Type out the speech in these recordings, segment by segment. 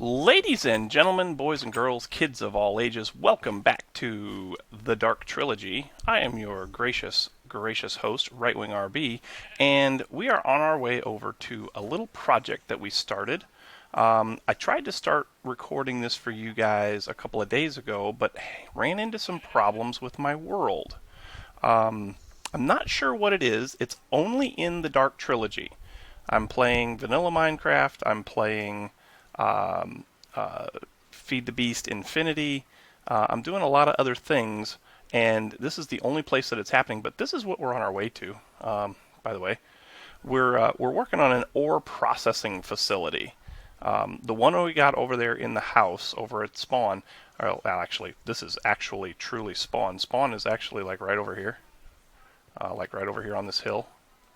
Ladies and gentlemen, boys and girls, kids of all ages, welcome back to the Dark Trilogy. I am your gracious host, Right Wing RB, and we are on our way over to a little project that we started. I tried to start recording this for you guys a couple of days ago, but ran into some problems with my world. I'm not sure what it is. It's only in the Dark Trilogy. I'm playing vanilla Minecraft. I'm playing um, uh, Feed the Beast Infinity. I'm doing a lot of other things, and this is the only place that it's happening. But this is what we're on our way to. By the way, we're working on an ore processing facility. The one we got over there in the house over at Spawn. Well, actually, this is actually truly Spawn. Spawn is actually like right over here on this hill,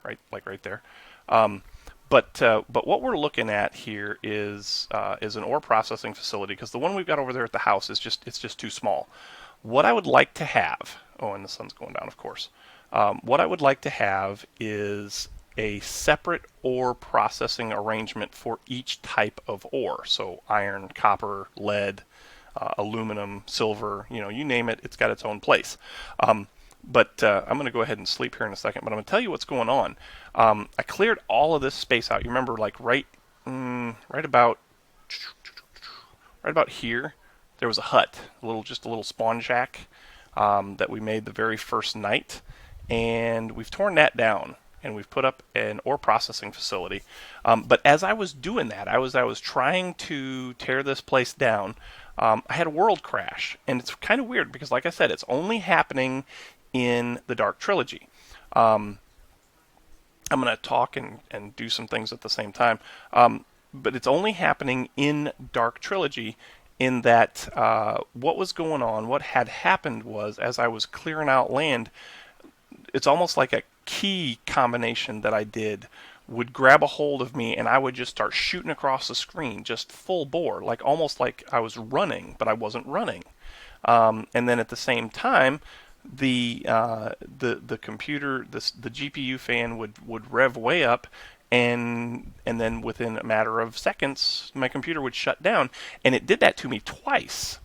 right there. Um, but what we're looking at here is an ore processing facility because the one we've got over there at the house is just too small. What I would like to have, oh, and the sun's going down, of course. What I would like to have is a separate ore processing arrangement for each type of ore. So iron, copper, lead, aluminum, silver, you name it, it's got its own place. But I'm going to go ahead and sleep here in a second. But I'm going to tell you what's going on. I cleared all of this space out. You remember, like right about here, there was a hut, just a little spawn shack that we made the very first night, and we've torn that down. And we've put up an ore processing facility. But as I was doing that, I was trying to tear this place down. I had a world crash, and it's kind of weird because, like I said, it's only happening in the Dark Trilogy. I'm going to talk and do some things at the same time, but it's only happening in Dark Trilogy. In that, what was going on, what had happened was, as I was clearing out land, it's almost like a key combination that I did would grab a hold of me and I would just start shooting across the screen, just full bore, like almost like I was running, but I wasn't running. And then at the same time, the computer, the GPU fan would rev way up, and then within a matter of seconds, my computer would shut down, and it did that to me twice,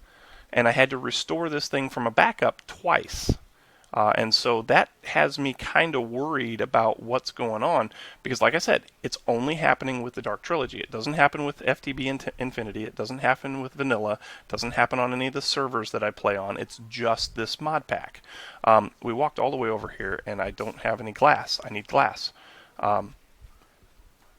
and I had to restore this thing from a backup twice. And so that has me kind of worried about what's going on because, like I said, it's only happening with the Dark Trilogy. It doesn't happen with FTB Infinity. It doesn't happen with Vanilla. It doesn't happen on any of the servers that I play on. It's just this mod pack. We walked all the way over here, and I don't have any glass. I need glass.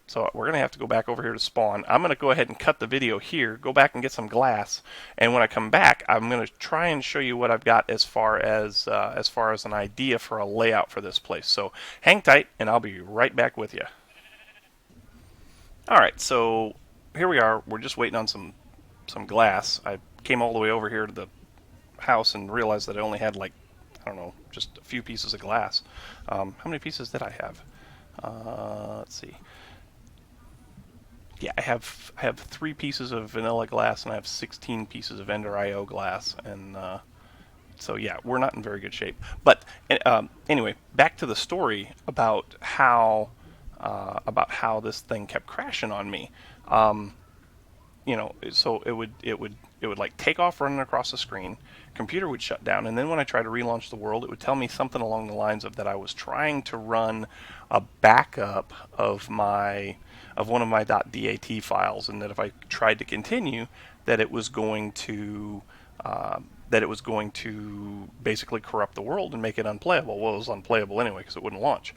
So we're going to have to go back over here to Spawn. I'm going to go ahead and cut the video here, go back and get some glass, and when I come back, I'm going to try and show you what I've got as far as an idea for a layout for this place. So hang tight, and I'll be right back with you. All right, so here we are. We're just waiting on some glass. I came all the way over here to the house and realized that I only had I don't know, just a few pieces of glass. How many pieces did I have? Let's see. Yeah, I have 3 pieces of vanilla glass and I have 16 pieces of Ender IO glass, and so yeah, we're not in very good shape. But anyway, back to the story about how this thing kept crashing on me. So it would like take off running across the screen, computer would shut down, and then when I tried to relaunch the world, it would tell me something along the lines of that I was trying to run a backup of one of my .dat files, and that if I tried to continue, that it was going to basically corrupt the world and make it unplayable. Well, it was unplayable anyway because it wouldn't launch.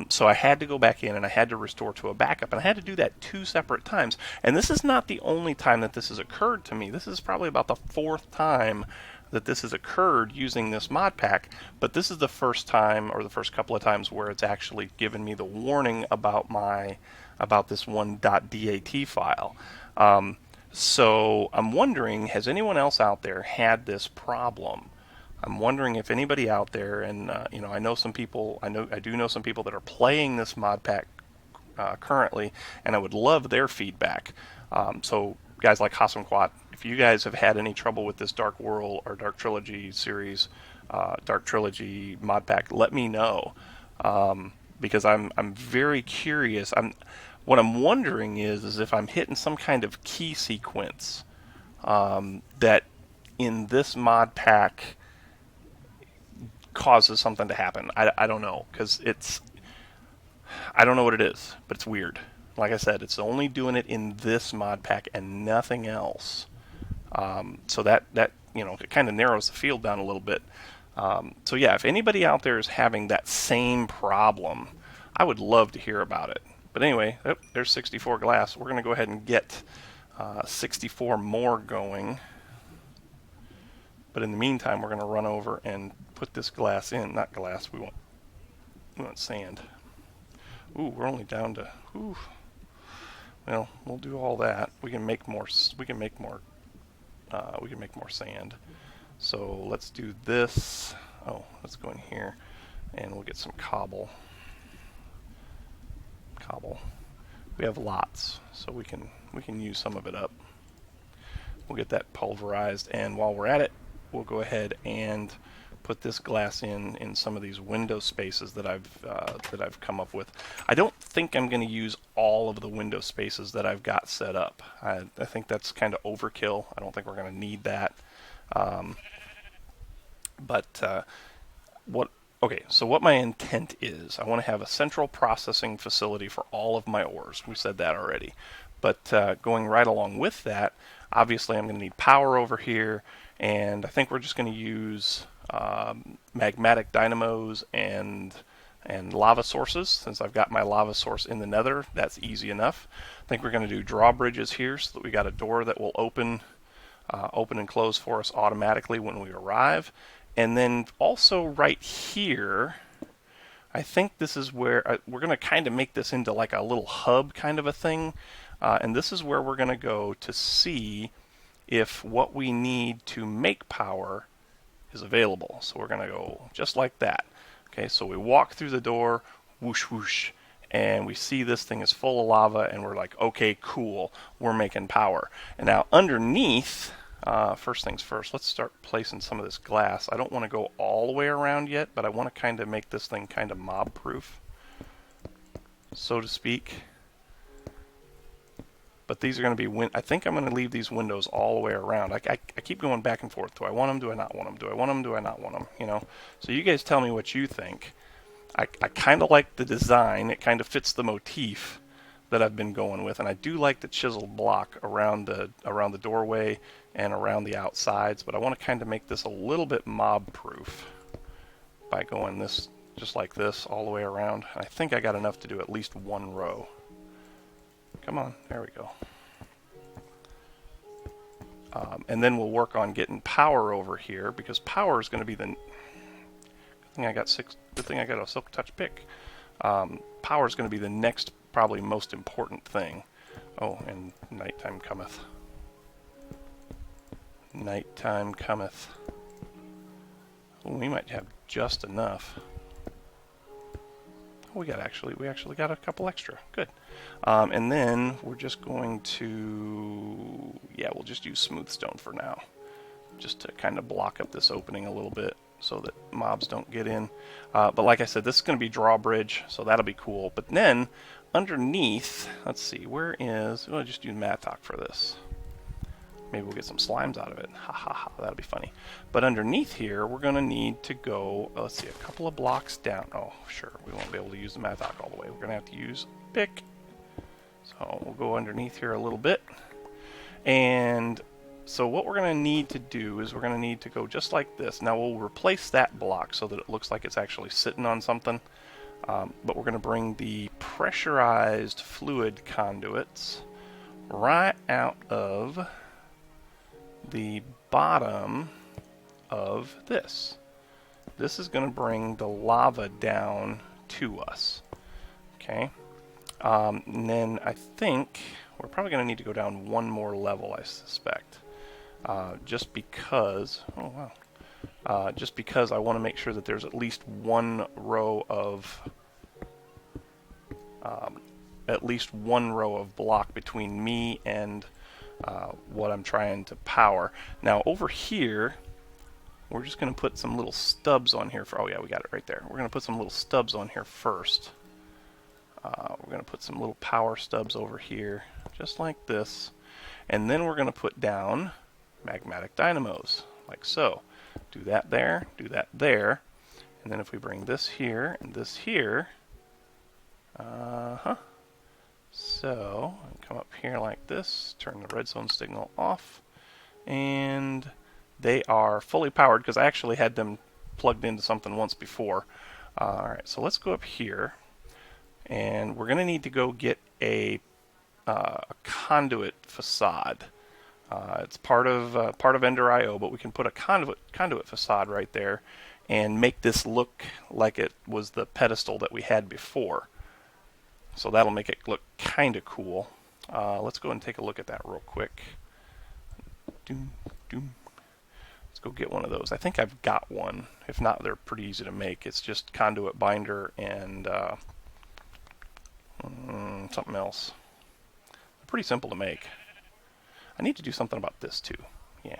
So I had to go back in and I had to restore to a backup, and I had to do that 2 separate times. And this is not the only time that this has occurred to me. This is probably about the 4th time that this has occurred using this mod pack, but this is the first time, or the first couple of times, where it's actually given me the warning about this one .dat file. So I'm wondering, has anyone else out there had this problem? I'm wondering if anybody out there, and I know some people, I do know some people that are playing this mod pack currently, and I would love their feedback. So guys like Hassanquat, if you guys have had any trouble with this Dark World or Dark Trilogy series, Dark Trilogy mod pack, let me know, because I'm very curious. What I'm wondering is if I'm hitting some kind of key sequence that in this mod pack causes something to happen. I don't know, because I don't know what it is, but it's weird. Like I said, it's only doing it in this mod pack and nothing else. So that it kind of narrows the field down a little bit. So yeah, if anybody out there is having that same problem, I would love to hear about it. But anyway, there's 64 glass. We're going to go ahead and get 64 more going. But in the meantime, we're going to run over and put this glass in. Not glass, we want sand. Ooh, we're only down to, ooh. Well, we'll do all that. We can make more, we can make more sand. So let's do this. Oh, let's go in here and we'll get some cobble. We have lots, so we can use some of it up. We'll get that pulverized, and while we're at it, we'll go ahead and put this glass in some of these window spaces that I've come up with. I don't think I'm going to use all of the window spaces that I've got set up. I think that's kind of overkill. I don't think we're going to need that. So what my intent is, I want to have a central processing facility for all of my ores. We said that already. But going right along with that, obviously I'm going to need power over here, and I think we're just going to use magmatic dynamos and lava sources. Since I've got my lava source in the nether, that's easy enough. I think we're going to do drawbridges here so that we got a door that will open and close for us automatically when we arrive. And then also right here, I think this is where we're going to kind of make this into like a little hub kind of a thing. And this is where we're going to go to see if what we need to make power is available. So we're going to go just like that. Okay, so we walk through the door, whoosh, whoosh, and we see this thing is full of lava, and we're like, okay, cool, we're making power. And now underneath, first things first, let's start placing some of this glass. I don't want to go all the way around yet, but I want to kind of make this thing kind of mob-proof, so to speak. But these are going to be, I think I'm going to leave these windows all the way around. I keep going back and forth. Do I want them? Do I not want them? Do I want them? Do I not want them? You know. So you guys tell me what you think. I kind of like the design. It kind of fits the motif that I've been going with, and I do like the chiseled block around the doorway and around the outsides. But I want to kind of make this a little bit mob-proof by going this just like this all the way around. And I think I got enough to do at least one row. Come on, there we go. And then we'll work on getting power over here, because power is going to be the. Good thing I got a silk touch pick. Power is going to be the next, probably most important thing. Oh, and nighttime cometh. Nighttime cometh. Oh, we might have just enough. We actually got a couple extra. Good. And then we're just going to, we'll just use smooth stone for now, just to kind of block up this opening a little bit so that mobs don't get in. But like I said, this is going to be drawbridge, so that'll be cool. But then underneath, let's see, where is? We'll just use mattock for this. Maybe we'll get some slimes out of it. Ha ha ha, that'll be funny. But underneath here, we're going to need to go, let's see, a couple of blocks down. Oh, sure, we won't be able to use the mattock all the way. We're going to have to use pick. So we'll go underneath here a little bit. And so what we're going to need to do is we're going to need to go just like this. Now we'll replace that block so that it looks like it's actually sitting on something. But we're going to bring the pressurized fluid conduits right out of the bottom of this. This is going to bring the lava down to us. Okay. And then I think we're probably going to need to go down one more level, I suspect. Just because, oh wow. Just because I want to make sure that there's at least one row of block between me and what I'm trying to power. Now over here, we're just going to put some little stubs on here for, oh yeah, we got it right there. We're going to put some little stubs on here first. We're going to put some little power stubs over here, just like this. And then we're going to put down magmatic dynamos, like so. Do that there, do that there. And then if we bring this here and this here, so come up here like this, turn the redstone signal off, and they are fully powered because I actually had them plugged into something once before. Alright, so let's go up here, and we're going to need to go get a conduit facade. It's part of Ender IO, but we can put a conduit facade right there and make this look like it was the pedestal that we had before. So that'll make it look kind of cool. Let's go and take a look at that real quick. Let's go get one of those. I think I've got one. If not, they're pretty easy to make. It's just conduit binder and something else. They're pretty simple to make. I need to do something about this too. Yeah.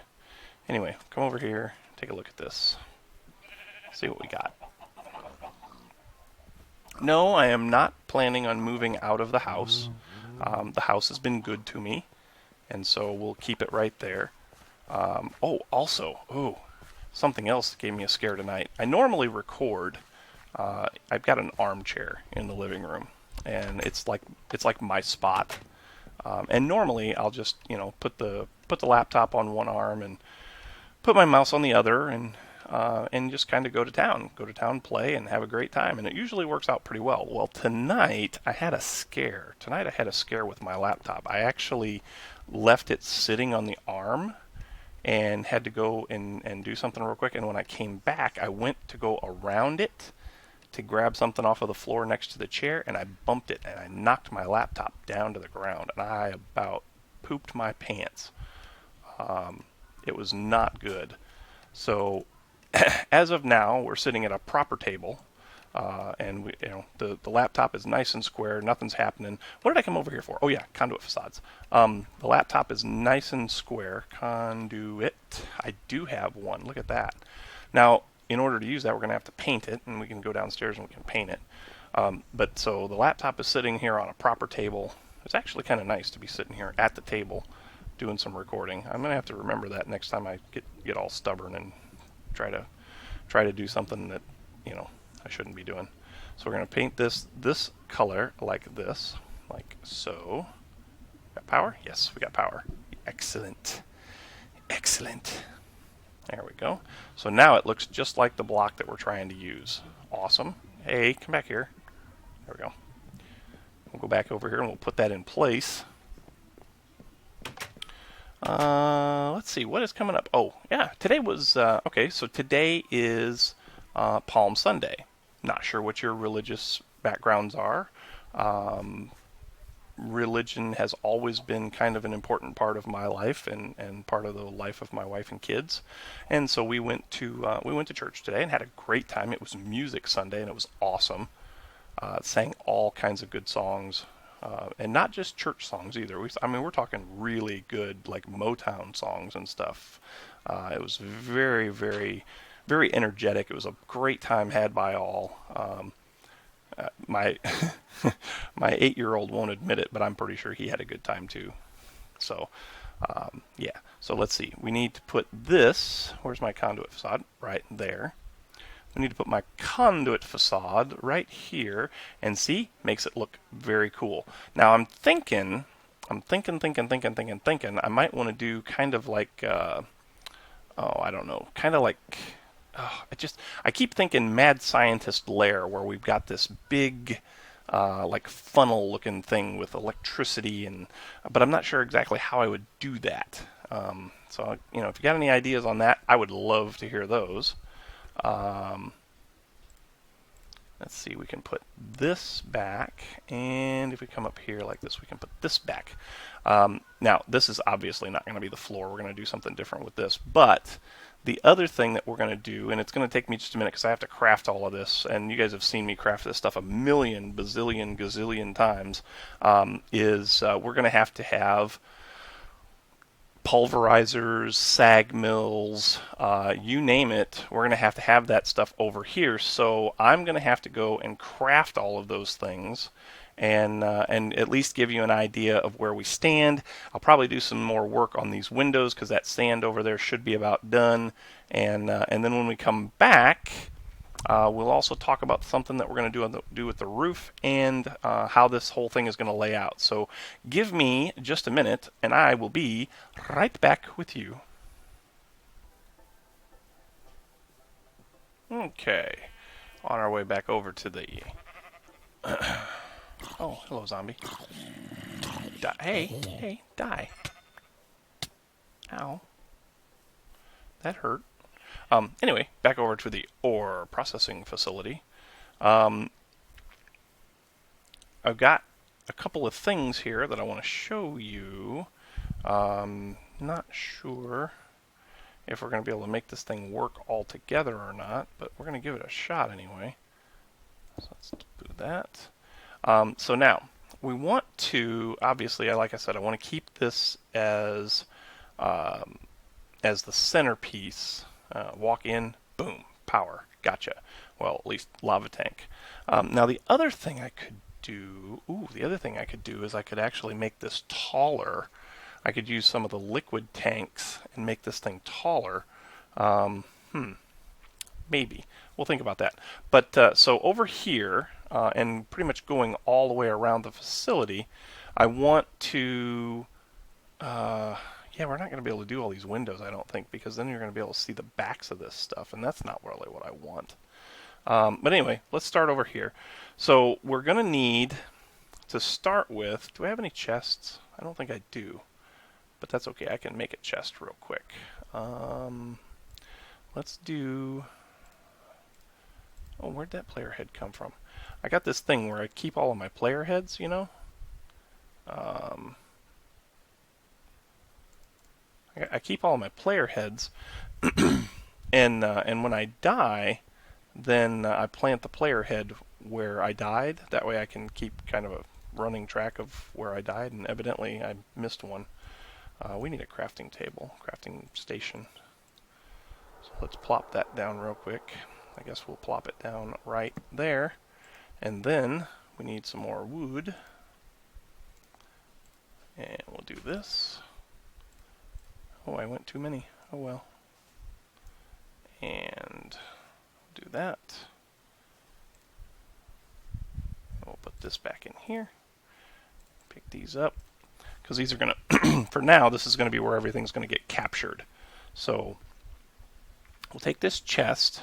Anyway, come over here, take a look at this. See what we got. No, I am not planning on moving out of the house. The house has been good to me, and so we'll keep it right there. Also, something else that gave me a scare tonight. I normally record. I've got an armchair in the living room, and it's like my spot. And normally I'll just put the laptop on one arm and put my mouse on the other, and just kind of go to town, play, and have a great time. And it usually works out pretty well. Well, tonight I had a scare. Tonight I had a scare with my laptop. I actually left it sitting on the arm and had to go and do something real quick. And when I came back, I went to go around it to grab something off of the floor next to the chair, and I bumped it, and I knocked my laptop down to the ground, and I about pooped my pants. It was not good. So as of now, we're sitting at a proper table, and the laptop is nice and square. Nothing's happening. What did I come over here for? Oh yeah, conduit facades. The laptop is nice and square. Conduit. I do have one. Look at that. Now, in order to use that, we're going to have to paint it, and we can go downstairs and we can paint it. But so the laptop is sitting here on a proper table. It's actually kind of nice to be sitting here at the table doing some recording. I'm going to have to remember that next time I get all stubborn and try to do something that I shouldn't be doing. So we're going to paint this color like this, like so. Got power? Yes, we got power. Excellent. Excellent. There we go. So now it looks just like the block that we're trying to use. Awesome. Hey, come back here. There we go. We'll go back over here and we'll put that in place. Let's see, what is coming up? Oh, yeah, today was, okay, so today is Palm Sunday. Not sure what your religious backgrounds are. Religion has always been kind of an important part of my life and part of the life of my wife and kids. And so we went to church today and had a great time. It was Music Sunday, and it was awesome. Sang all kinds of good songs. And not just church songs either. We're talking really good, like Motown songs and stuff. It was very, very, very energetic. It was a great time had by all. My my 8-year-old won't admit it, but I'm pretty sure he had a good time too. So, yeah. So let's see. We need to put this. Where's my conduit facade? Right there. We need to put my conduit facade right here, and see, makes it look very cool. Now I'm thinking, I might want to do kind of like, I don't know, kind of like, I keep thinking Mad Scientist Lair, where we've got this big, like funnel-looking thing with electricity, but I'm not sure exactly how I would do that. So if you got any ideas on that, I would love to hear those. Let's see, we can put this back, and if we come up here like this, we can put this back. Now, this is obviously not going to be the floor. We're going to do something different with this, but the other thing that we're going to do, and it's going to take me just a minute because I have to craft all of this, and you guys have seen me craft this stuff a million, bazillion, gazillion times, is we're going to have pulverizers, sag mills, you name it, we're going to have that stuff over here. So I'm going to have to go and craft all of those things and at least give you an idea of where we stand. I'll probably do some more work on these windows because that sand over there should be about done. And then when we come back, we'll also talk about something that we're going to do with the roof and how this whole thing is going to lay out. So give me just a minute, and I will be right back with you. Okay, on our way back over to the... Oh, hello, zombie. Hey, die. Ow. That hurt. Anyway, back over to the ore processing facility. I've got a couple of things here that I want to show you. Not sure if we're going to be able to make this thing work all together or not, but we're going to give it a shot anyway. So let's do that. So now, we want to, obviously, like I said, I want to keep this as the centerpiece. Walk in, boom, power, gotcha. Well, at least lava tank. Now the other thing I could do, is I could actually make this taller. I could use some of the liquid tanks and make this thing taller. Maybe. We'll think about that. But so over here, and pretty much going all the way around the facility, I want to... yeah, we're not going to be able to do all these windows, I don't think, because then you're going to be able to see the backs of this stuff, and that's not really what I want. But anyway, let's start over here. So we're going to need to start with... Do I have any chests? I don't think I do. But that's okay. I can make a chest real quick. Let's do... Oh, where'd that player head come from? I got this thing where I keep all of my player heads, you know? I keep all of my player heads, and when I die, then I plant the player head where I died. That way I can keep kind of a running track of where I died, and evidently I missed one. We need a crafting table, crafting station. So let's plop that down real quick. I guess we'll plop it down right there. And then we need some more wood. And we'll do this. Oh, I went too many. Oh well. And do that. We'll put this back in here. Pick these up. Because these are going to, for now, this is going to be where everything's going to get captured. So we'll take this chest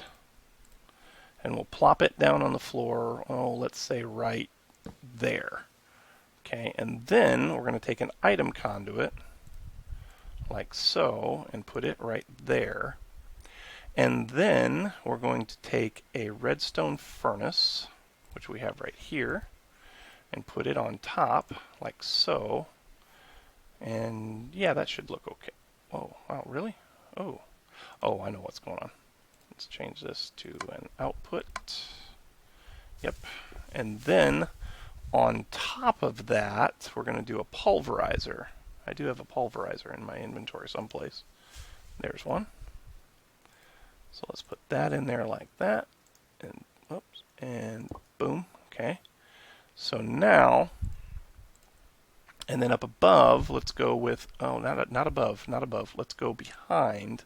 and we'll plop it down on the floor, oh, let's say right there. Okay, and then we're going to take an item conduit, like so, and put it right there. And then we're going to take a redstone furnace, which we have right here, and put it on top, like so. And yeah, that should look okay. Oh, wow, really? Oh, I know what's going on. Let's change this to an output. Yep. And then on top of that, we're going to do a pulverizer. I do have a pulverizer in my inventory someplace. There's one. So let's put that in there like that. And oops, and boom. Okay. So now, and then up above, let's go with, oh, not above. Let's go behind.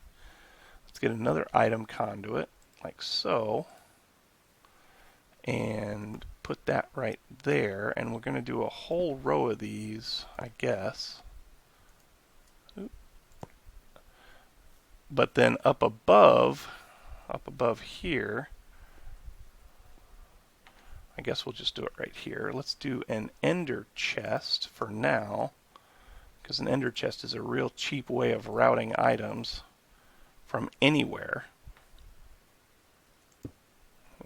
Let's get another item conduit, like so, and put that right there, and we're going to do a whole row of these, I guess. Oop. But then up above here, I guess we'll just do it right here. Let's do an ender chest for now, because an ender chest is a real cheap way of routing items from anywhere.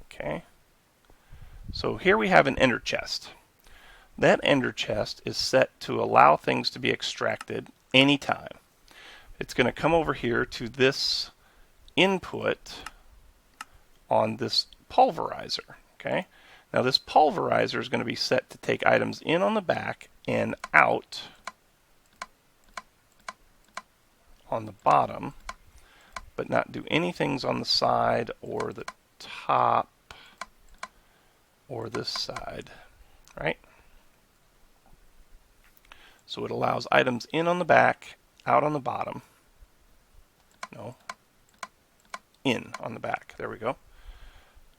Okay. So here we have an ender chest. That ender chest is set to allow things to be extracted anytime. It's going to come over here to this input on this pulverizer. Okay. Now this pulverizer is going to be set to take items in on the back and out on the bottom, but not do anything on the side or the top or this side, right? So it allows items in on the back, out on the bottom. No, in on the back. There we go.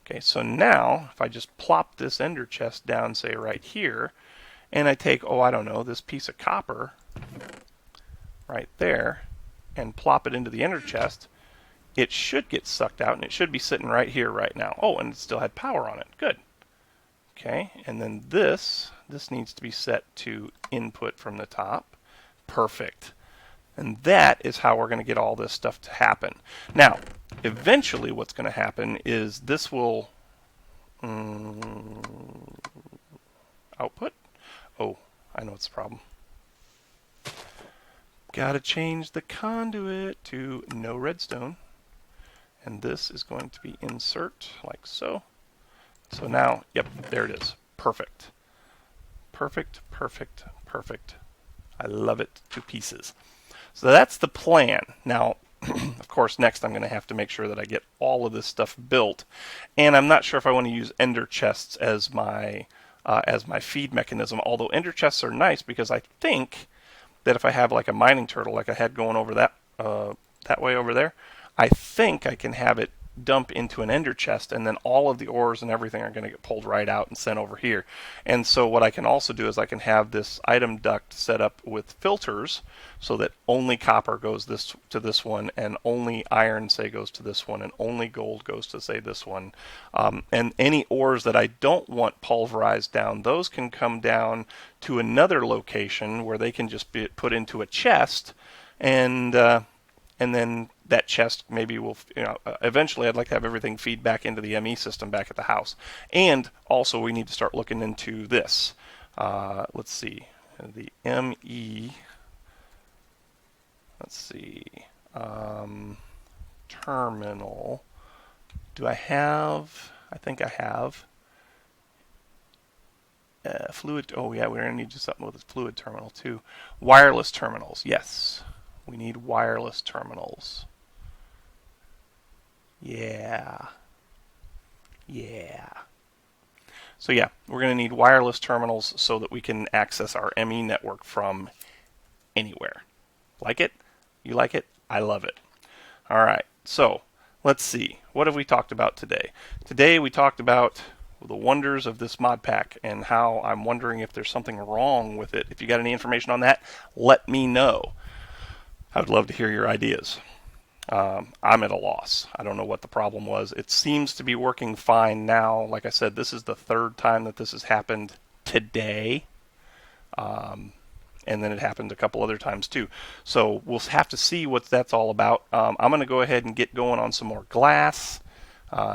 Okay, so now if I just plop this ender chest down, say right here, and I take, oh, I don't know, this piece of copper right there and plop it into the ender chest, it should get sucked out and it should be sitting right here right now. Oh, and it still had power on it. Good. Okay, and then this needs to be set to input from the top. Perfect. And that is how we're going to get all this stuff to happen. Now, eventually what's going to happen is this will output. Oh, I know what's the problem. Got to change the conduit to no redstone. And this is going to be insert like so. So now, yep, there it is. Perfect. Perfect, perfect, perfect. I love it to pieces. So that's the plan. Now, of course, next I'm going to have to make sure that I get all of this stuff built. And I'm not sure if I want to use ender chests as my feed mechanism, although ender chests are nice because I think that if I have like a mining turtle like I had going over that way over there, I think I can have it dump into an ender chest, and then all of the ores and everything are going to get pulled right out and sent over here. And so what I can also do is I can have this item duct set up with filters so that only copper goes to this one, and only iron, say, goes to this one, and only gold goes to, say, this one. And any ores that I don't want pulverized down, those can come down to another location where they can just be put into a chest, and then that chest maybe will, eventually I'd like to have everything feed back into the ME system back at the house. And also we need to start looking into this. Let's see, the ME, let's see, terminal. Do I have, I think I have fluid, oh yeah, we're going to need to do something with this fluid terminal too. Wireless terminals, yes. We need wireless terminals. Yeah. So yeah, we're going to need wireless terminals so that we can access our ME network from anywhere. Like it? You like it? I love it. All right, so let's see. What have we talked about today? Today we talked about the wonders of this mod pack and how I'm wondering if there's something wrong with it. If you got any information on that, let me know. I would love to hear your ideas. I'm at a loss. I don't know what the problem was. It seems to be working fine now. Like I said, this is the third time that this has happened today. And then it happened a couple other times too. So we'll have to see what that's all about. I'm going to go ahead and get going on some more glass.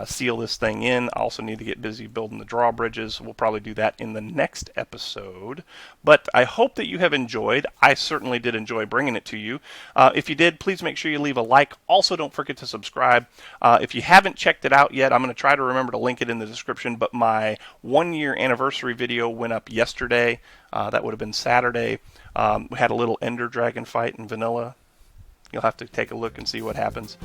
Seal this thing in. I also need to get busy building the drawbridges. We'll probably do that in the next episode. But I hope that you have enjoyed. I certainly did enjoy bringing it to you. If you did, please make sure you leave a like. Also, don't forget to subscribe. If you haven't checked it out yet, I'm going to try to remember to link it in the description. But my 1-year anniversary video went up yesterday. That would have been Saturday. We had a little Ender Dragon fight in vanilla. You'll have to take a look and see what happens.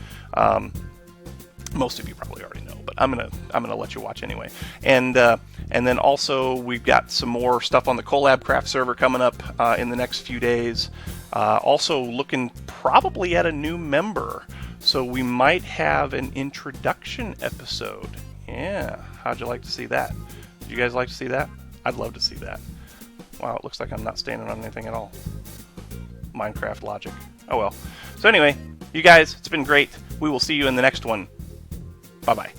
Most of you probably already know, but I'm gonna let you watch anyway. And then also we've got some more stuff on the Collab Craft server coming up in the next few days. Also looking probably at a new member, so we might have an introduction episode. Yeah, how'd you like to see that? Would you guys like to see that? I'd love to see that. Wow, it looks like I'm not standing on anything at all. Minecraft logic. Oh well. So anyway, you guys, it's been great. We will see you in the next one. Bye-bye.